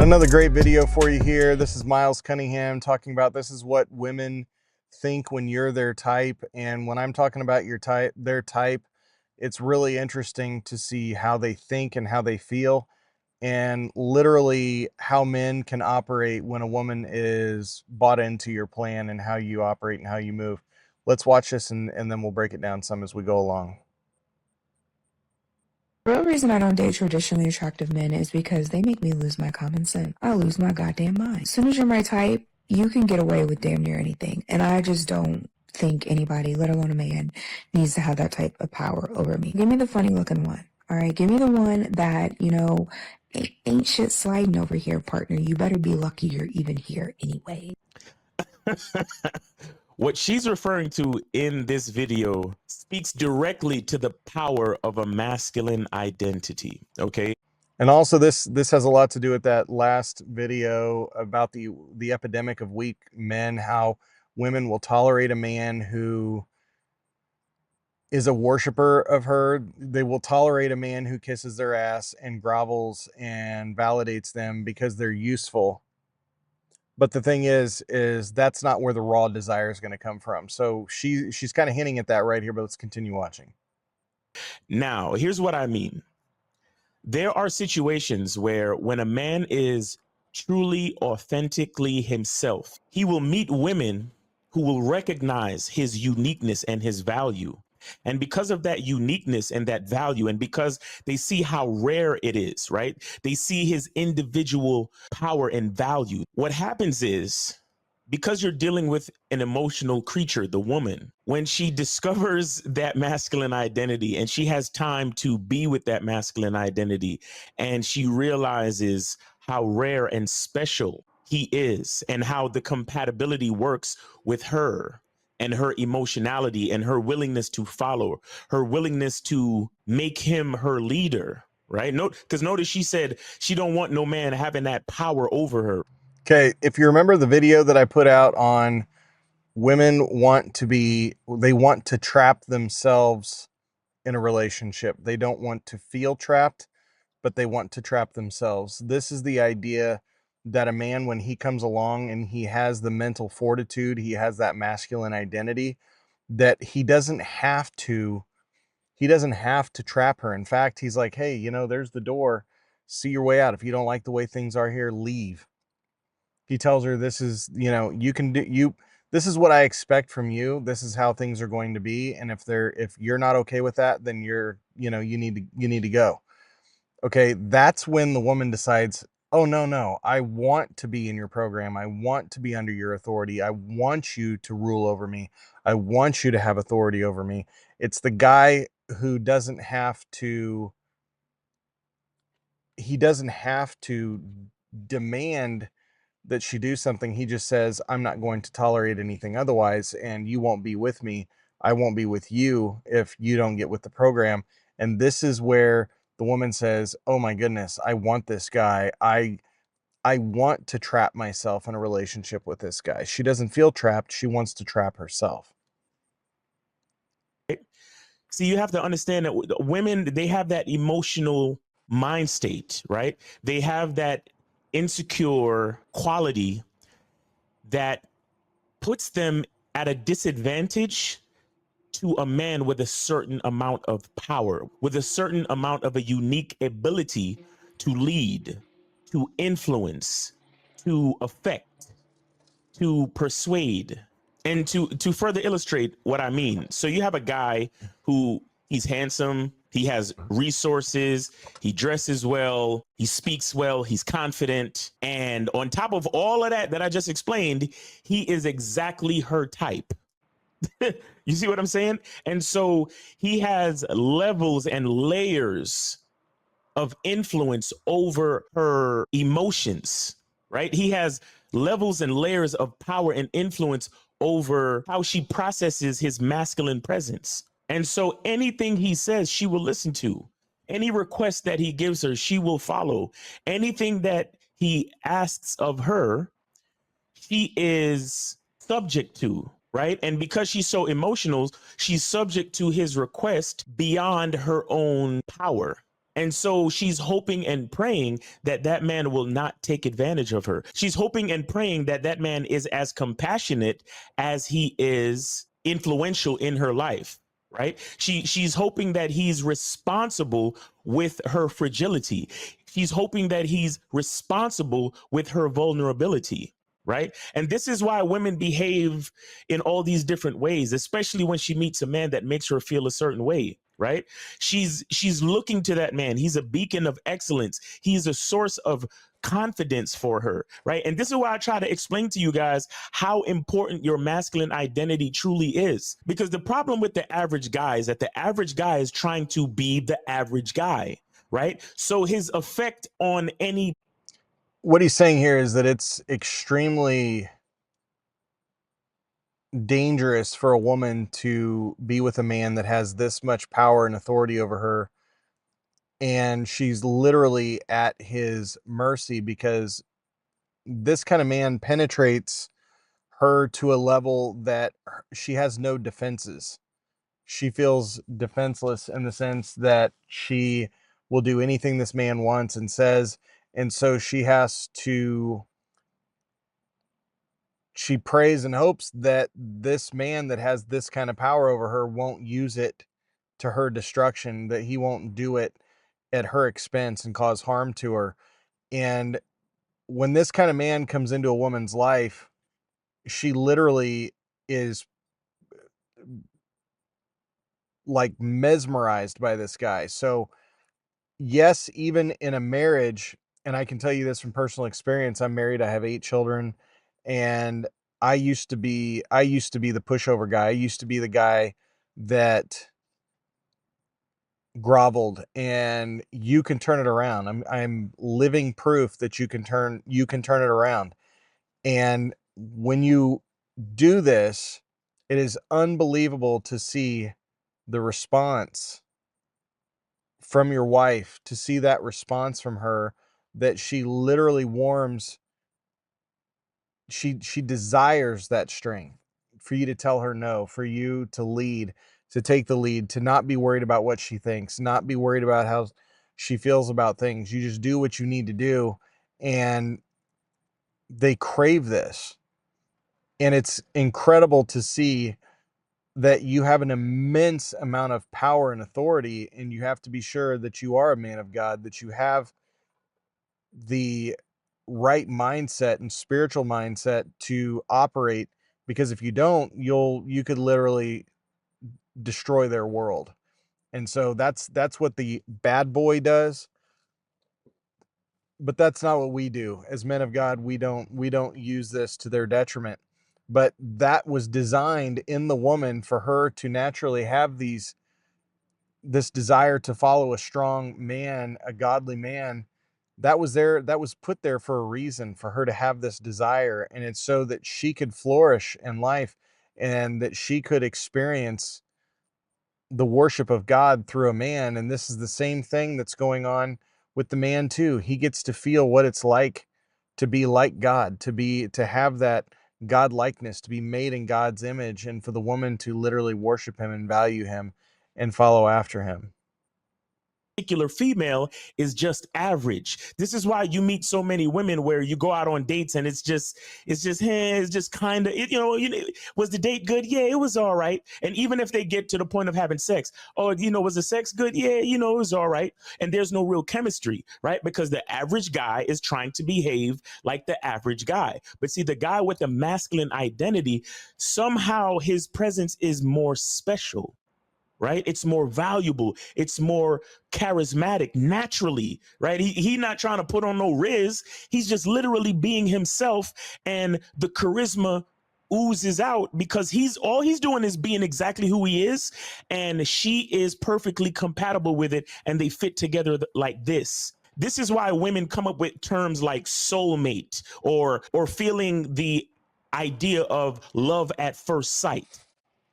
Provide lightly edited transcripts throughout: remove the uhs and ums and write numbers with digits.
Got another great video for you here. This is Miles Cunningham talking about this is what women think when you're their type. And when I'm talking about their type, it's really interesting to see how they think and how they feel, and literally how men can operate when a woman is bought into your plan and how you operate and how you move. Let's watch this and then we'll break it down some as we go along. The real reason I don't date traditionally attractive men is because they make me lose my common sense. I lose my goddamn mind. As soon as you're my type, you can get away with damn near anything. And I just don't think anybody, let alone a man, needs to have that type of power over me. Give me the funny looking one. All right, give me the one that, ain't shit sliding over here, partner. You better be lucky you're even here anyway. What she's referring to in this video speaks directly to the power of a masculine identity, okay? And also this has a lot to do with that last video about the epidemic of weak men, how women will tolerate a man who is a worshiper of her. They will tolerate a man who kisses their ass and grovels and validates them because they're useful. But the thing is that's not where the raw desire is going to come from. So she's kind of hinting at that right here, but let's continue watching. Now, here's what I mean. There are situations where when a man is truly, authentically himself, he will meet women who will recognize his uniqueness and his value. And because of that uniqueness and that value, and because they see how rare it is, right? They see his individual power and value. What happens is, because you're dealing with an emotional creature, the woman, when she discovers that masculine identity and she has time to be with that masculine identity, and she realizes how rare and special he is and how the compatibility works with her and her emotionality and her willingness to follow, her willingness to make him her leader, right? Because notice she said she don't want no man having that power over her. Okay, if you remember the video that I put out on women want to trap themselves in a relationship. They don't want to feel trapped, but they want to trap themselves. This is the idea that a man, when he comes along and he has the mental fortitude, he has that masculine identity, that he doesn't have to trap her. In fact, he's like, hey, there's the door. See your way out. If you don't like the way things are here, leave. He tells her, this is, this is what I expect from you. This is how things are going to be. And if you're not okay with that, then you need to go. Okay. That's when the woman decides, oh, no, I want to be in your program. I want to be under your authority. I want you to rule over me. I want you to have authority over me. It's the guy who doesn't have to demand that she do something. He just says, I'm not going to tolerate anything otherwise, and you won't be with me. I won't be with you if you don't get with the program. And this is where the woman says, oh my goodness, I want this guy. I want to trap myself in a relationship with this guy. She doesn't feel trapped. She wants to trap herself. See, you have to understand that women, they have that emotional mind state, right? They have that insecure quality that puts them at a disadvantage to a man with a certain amount of power, with a certain amount of a unique ability to lead, to influence, to affect, to persuade. And to further illustrate what I mean, so you have a guy who he's handsome, he has resources, he dresses well, he speaks well, he's confident. And on top of all of that I just explained, he is exactly her type. You see what I'm saying? And so he has levels and layers of influence over her emotions, right? He has levels and layers of power and influence over how she processes his masculine presence. And so anything he says, she will listen to. Any request that he gives her, she will follow. Anything that he asks of her, she is subject to, right? And because she's so emotional, she's subject to his request beyond her own power. And so she's hoping and praying that that man will not take advantage of her. She's hoping and praying that that man is as compassionate as he is influential in her life, right? She's hoping that he's responsible with her fragility. She's hoping that he's responsible with her vulnerability, right? And this is why women behave in all these different ways, especially when she meets a man that makes her feel a certain way, right? She's looking to that man. He's a beacon of excellence. He's a source of confidence for her, right? And this is why I try to explain to you guys how important your masculine identity truly is. Because the problem with the average guy is that the average guy is trying to be the average guy, right? So his effect on any What he's saying here is that it's extremely dangerous for a woman to be with a man that has this much power and authority over her, and she's literally at his mercy, because this kind of man penetrates her to a level that she has no defenses. She feels defenseless in the sense that she will do anything this man wants and says, and so she prays and hopes that this man that has this kind of power over her won't use it to her destruction, that he won't do it at her expense and cause harm to her. And when this kind of man comes into a woman's life, she literally is like mesmerized by this guy. So yes, even in a marriage, and I can tell you this from personal experience, I'm married, I have 8 children, and I used to be the pushover guy. I used to be the guy that groveled, and you can turn it around. I'm living proof that you can turn it around. And when you do this, it is unbelievable to see the response from your wife, to see that response from her, that she literally warms. She desires that strength for you to tell her no, for you to lead, to take the lead, to not be worried about what she thinks, not be worried about how she feels about things. You just do what you need to do, and they crave this. And it's incredible to see that you have an immense amount of power and authority, and you have to be sure that you are a man of God, that you have the right mindset and spiritual mindset to operate, because if you don't, you could literally destroy their world. And so that's what the bad boy does, but that's not what we do. As men of God, we don't use this to their detriment. But that was designed in the woman for her to naturally have this desire to follow a strong man, a godly man. That was there, that was put there for a reason, for her to have this desire, and it's so that she could flourish in life, and that she could experience the worship of God through a man. And this is the same thing that's going on with the man too. He gets to feel what it's like to be like God, to have that God likeness, to be made in God's image, and for the woman to literally worship him and value him and follow after him. particular female is just average. This is why you meet so many women where you go out on dates and it's just kind of, was the date good? Yeah, it was all right. And even if they get to the point of having sex, oh, was the sex good? Yeah, it was all right. And there's no real chemistry, right? Because the average guy is trying to behave like the average guy. But see, the guy with the masculine identity, somehow his presence is more special, right? It's more valuable. It's more charismatic naturally, right? He not trying to put on no riz. He's just literally being himself, and the charisma oozes out because all he's doing is being exactly who he is, and she is perfectly compatible with it, and they fit together like this. This is why women come up with terms like soulmate or feeling the idea of love at first sight,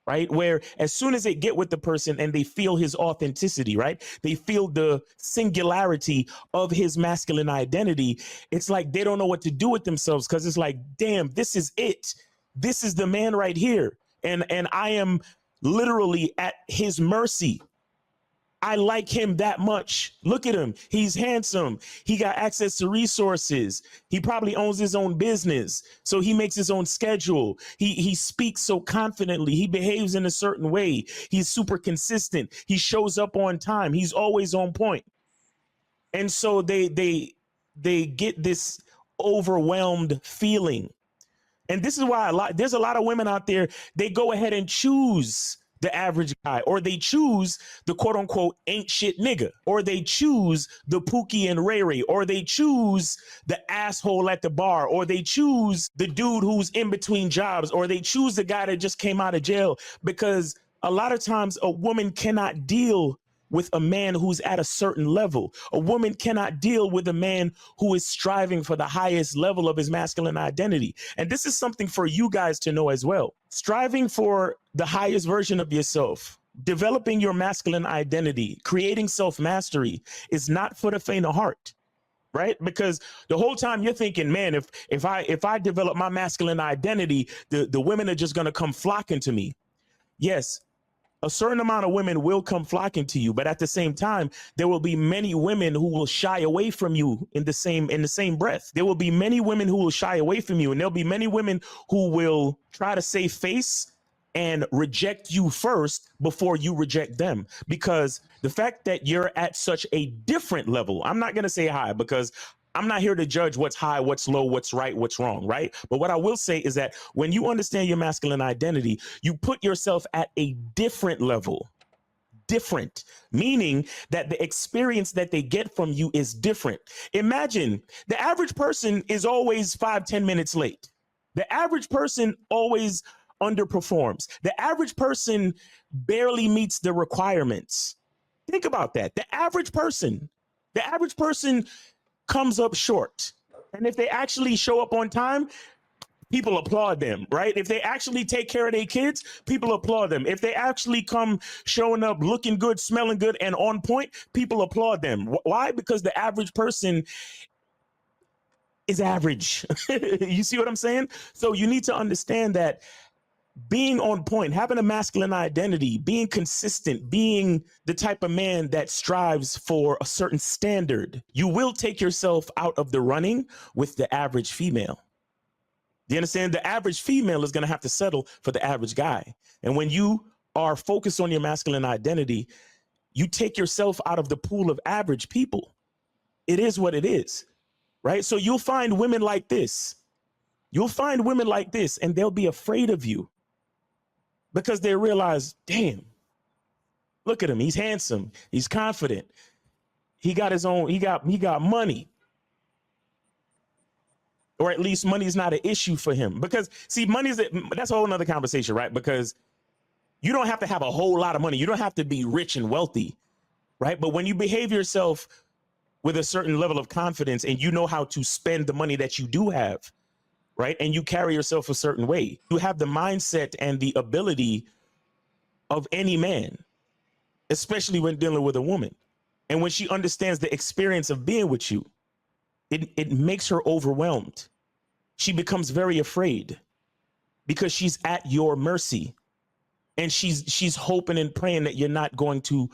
right? Where as soon as they get with the person and they feel his authenticity, right? They feel the singularity of his masculine identity. It's like they don't know what to do with themselves, because it's like, damn, this is it. This is the man right here. And I am literally at his mercy. I like him that much. Look at him. He's handsome. He got access to resources. He probably owns his own business. So he makes his own schedule. He speaks so confidently. He behaves in a certain way. He's super consistent. He shows up on time. He's always on point. And so they get this overwhelmed feeling. And this is why there's a lot of women out there, they go ahead and choose the average guy, or they choose the quote unquote ain't shit nigga, or they choose the Pookie and Ray Ray, or they choose the asshole at the bar, or they choose the dude who's in between jobs, or they choose the guy that just came out of jail, because a lot of times a woman cannot deal with a man who's at a certain level. A woman cannot deal with a man who is striving for the highest level of his masculine identity. And this is something for you guys to know as well. Striving for the highest version of yourself, developing your masculine identity, creating self-mastery is not for the faint of heart, right? Because the whole time you're thinking, man, if I develop my masculine identity, the women are just gonna come flocking to me. Yes, a certain amount of women will come flocking to you, but at the same time, there will be many women who will shy away from you in the same breath. There will be many women who will shy away from you, and there'll be many women who will try to save face and reject you first before you reject them. Because the fact that you're at such a different level, I'm not going to say high, because I'm not here to judge what's high, what's low, what's right, what's wrong, right? But what I will say is that when you understand your masculine identity, you put yourself at a different level. Different, meaning that the experience that they get from you is different. Imagine the average person is always 5-10 minutes late. The average person always underperforms. The average person barely meets the requirements. Think about that. The average person comes up short. And if they actually show up on time, people applaud them, right? If they actually take care of their kids, people applaud them. If they actually come showing up looking good, smelling good, and on point, people applaud them. Why? Because the average person is average. You see what I'm saying? So you need to understand that being on point, having a masculine identity, being consistent, being the type of man that strives for a certain standard, you will take yourself out of the running with the average female. Do you understand? The average female is going to have to settle for the average guy. And when you are focused on your masculine identity, you take yourself out of the pool of average people. It is what it is, right? So you'll find women like this. You'll find women like this, and they'll be afraid of you. Because they realize, damn, look at him. He's handsome. He's confident. He got his own, he got money. Or at least money is not an issue for him. Because see, that's a whole nother conversation, right? Because you don't have to have a whole lot of money. You don't have to be rich and wealthy, right? But when you behave yourself with a certain level of confidence and you know how to spend the money that you do have, right? And you carry yourself a certain way. You have the mindset and the ability of any man, especially when dealing with a woman. And when she understands the experience of being with you, it makes her overwhelmed. She becomes very afraid because she's at your mercy. And she's hoping and praying that you're not going to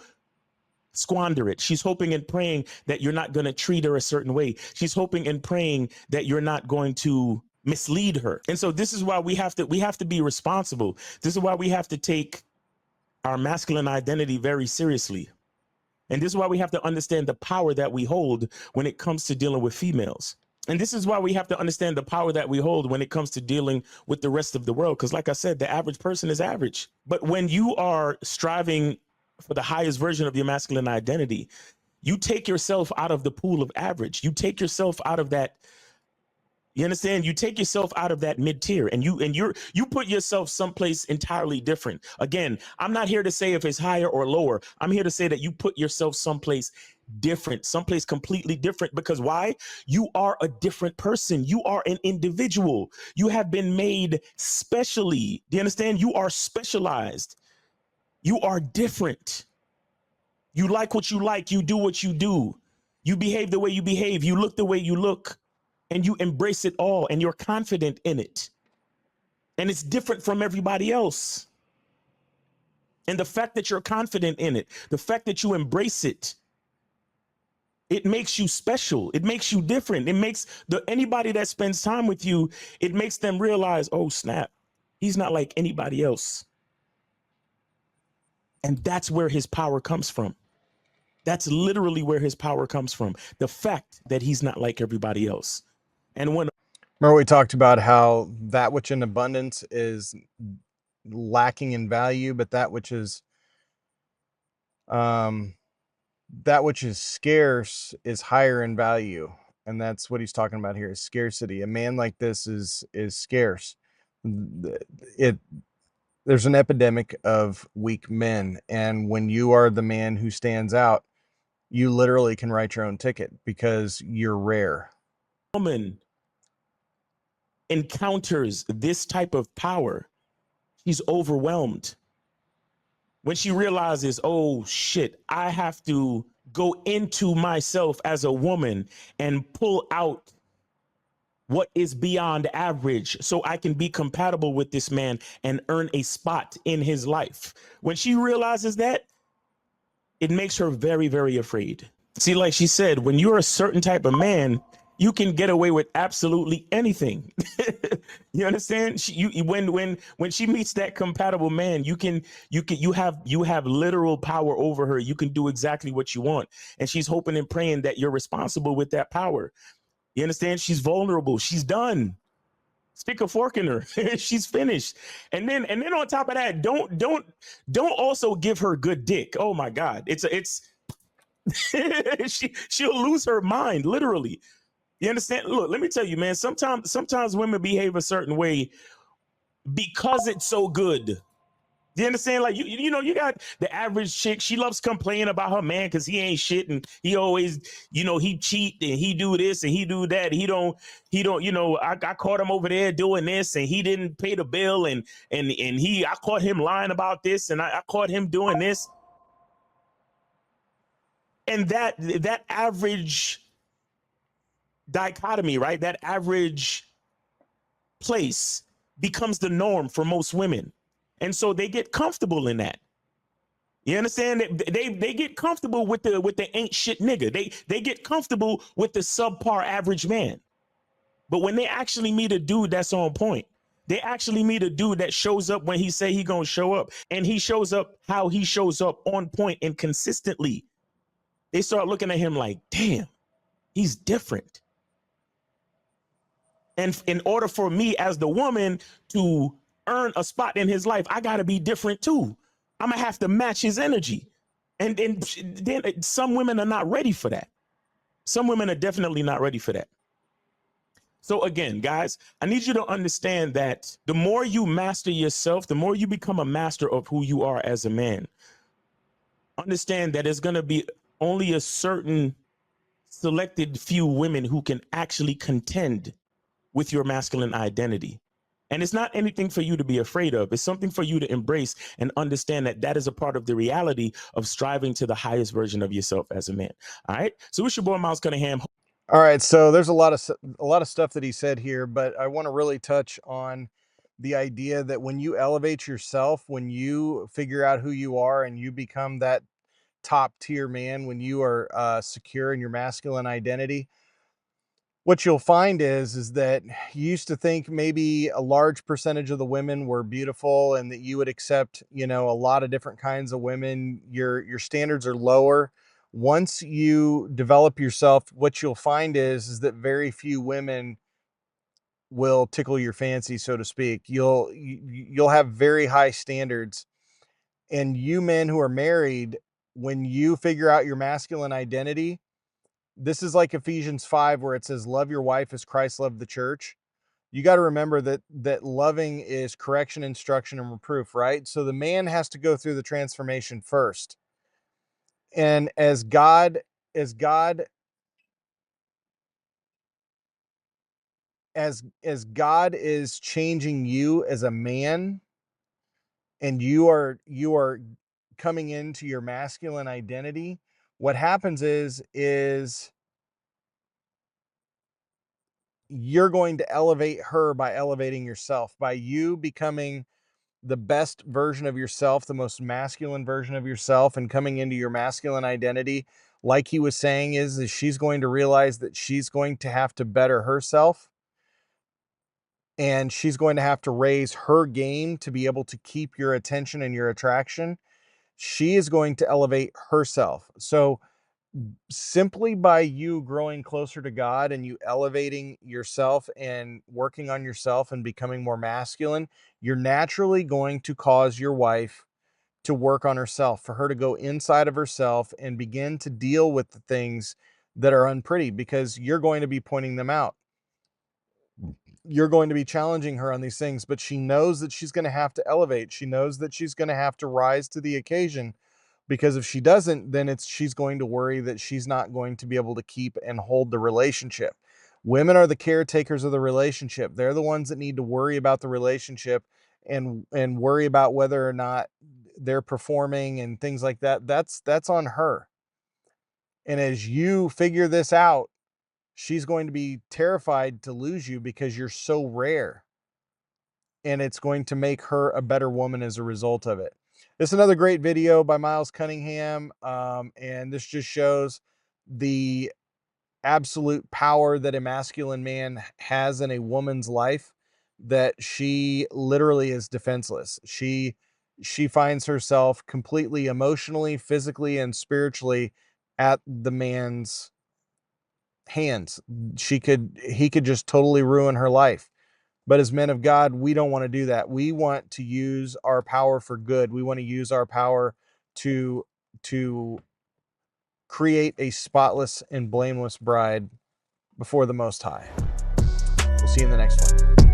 squander it. She's hoping and praying that you're not going to treat her a certain way. She's hoping and praying that you're not going to mislead her. And so this is why we have to be responsible. This is why we have to take our masculine identity very seriously. And this is why we have to understand the power that we hold when it comes to dealing with females. And this is why we have to understand the power that we hold when it comes to dealing with the rest of the world. Because like I said, the average person is average. But when you are striving for the highest version of your masculine identity, you take yourself out of the pool of average. You take yourself out of that. You understand? You take yourself out of that mid-tier and you put yourself someplace entirely different. Again, I'm not here to say if it's higher or lower. I'm here to say that you put yourself someplace different, someplace completely different. Because why? You are a different person. You are an individual. You have been made specially. Do you understand? You are specialized. You are different. You like what you like. You do what you do. You behave the way you behave. You look the way you look. And you embrace it all and you're confident in it. And it's different from everybody else. And the fact that you're confident in it, the fact that you embrace it, it makes you special. It makes you different. It makes anybody that spends time with you, it makes them realize, oh snap, he's not like anybody else. And that's where his power comes from. That's literally where his power comes from. The fact that he's not like everybody else. And when Remember we talked about how that which in abundance is lacking in value, but that which is scarce is higher in value. And that's what he's talking about here, is scarcity. A man like this is scarce. There's an epidemic of weak men, and when you are the man who stands out, you literally can write your own ticket because you're rare. a woman encounters this type of power, she's overwhelmed. When she realizes, oh shit, I have to go into myself as a woman and pull out what is beyond average so I can be compatible with this man and earn a spot in his life. When she realizes that, it makes her very, very afraid. See, like she said, when you're a certain type of man, you can get away with absolutely anything. You understand? When she meets that compatible man, you have literal power over her. You can do exactly what you want, and she's hoping and praying that you're responsible with that power. You understand? She's vulnerable. She's done. Stick a fork in her. She's finished. And then on top of that, don't also give her good dick. Oh my God. It's she'll lose her mind, literally. You understand? Look, let me tell you, man, sometimes women behave a certain way because it's so good. You understand? Like you know, you got the average chick. She loves complaining about her man because he ain't shit, and he always, he cheat and he do this and he do that. He don't. I caught him over there doing this, and he didn't pay the bill, and I caught him lying about this, and I caught him doing this, and that average dichotomy, right? That average place becomes the norm for most women, and so they get comfortable in that. You understand? They get comfortable with the ain't shit nigga. They get comfortable with the subpar average man. But when they actually meet a dude that's on point, they actually meet a dude that shows up when he say he gonna show up, and he shows up how he shows up, on point and consistently. They start looking at him like, damn, he's different. And in order for me as the woman to earn a spot in his life, I gotta be different too. I'm gonna have to match his energy. And then some women are not ready for that. Some women are definitely not ready for that. So again, guys, I need you to understand that the more you master yourself, the more you become a master of who you are as a man. Understand that there's going to be only a certain selected few women who can actually contend with your masculine identity. And it's not anything for you to be afraid of. It's something for you to embrace and understand that that is a part of the reality of striving to the highest version of yourself as a man. All right. So it's your boy, Miles Cunningham. All right, so there's a lot of stuff that he said here, but I want to really touch on the idea that when you elevate yourself, when you figure out who you are and you become that top tier man, when you are secure in your masculine identity, what you'll find is that you used to think maybe a large percentage of the women were beautiful and that you would accept, a lot of different kinds of women. Your standards are lower. Once you develop yourself, what you'll find is that very few women will tickle your fancy, so to speak. You'll have very high standards. And you men who are married, when you figure out your masculine identity, this is like Ephesians 5, where it says, love your wife as Christ loved the church. You got to remember that loving is correction, instruction, and reproof, right? So the man has to go through the transformation first. And as God is changing you as a man, and you are coming into your masculine identity, what happens is you're going to elevate her by elevating yourself, by you becoming the best version of yourself, the most masculine version of yourself, and coming into your masculine identity, like he was saying, is she's going to realize that she's going to have to better herself, and she's going to have to raise her game to be able to keep your attention and your attraction. She is going to elevate herself. So simply by you growing closer to God and you elevating yourself and working on yourself and becoming more masculine, you're naturally going to cause your wife to work on herself, for her to go inside of herself and begin to deal with the things that are unpretty, because you're going to be pointing them out. You're going to be challenging her on these things, but she knows that she's going to have to elevate. She knows that she's going to have to rise to the occasion, because if she doesn't, then she's going to worry that she's not going to be able to keep and hold the relationship. Women are the caretakers of the relationship. They're the ones that need to worry about the relationship and worry about whether or not they're performing and things like that. That's on her. And as you figure this out, she's going to be terrified to lose you because you're so rare. And it's going to make her a better woman as a result of it. This is another great video by Miles Cunningham. And this just shows the absolute power that a masculine man has in a woman's life, that she literally is defenseless. She finds herself completely emotionally, physically, and spiritually at the man's hands. He could just totally ruin her life. But as men of God, we don't want to do that. We want to use our power for good. We want to use our power to create a spotless and blameless bride before the Most High. We'll see you in the next one.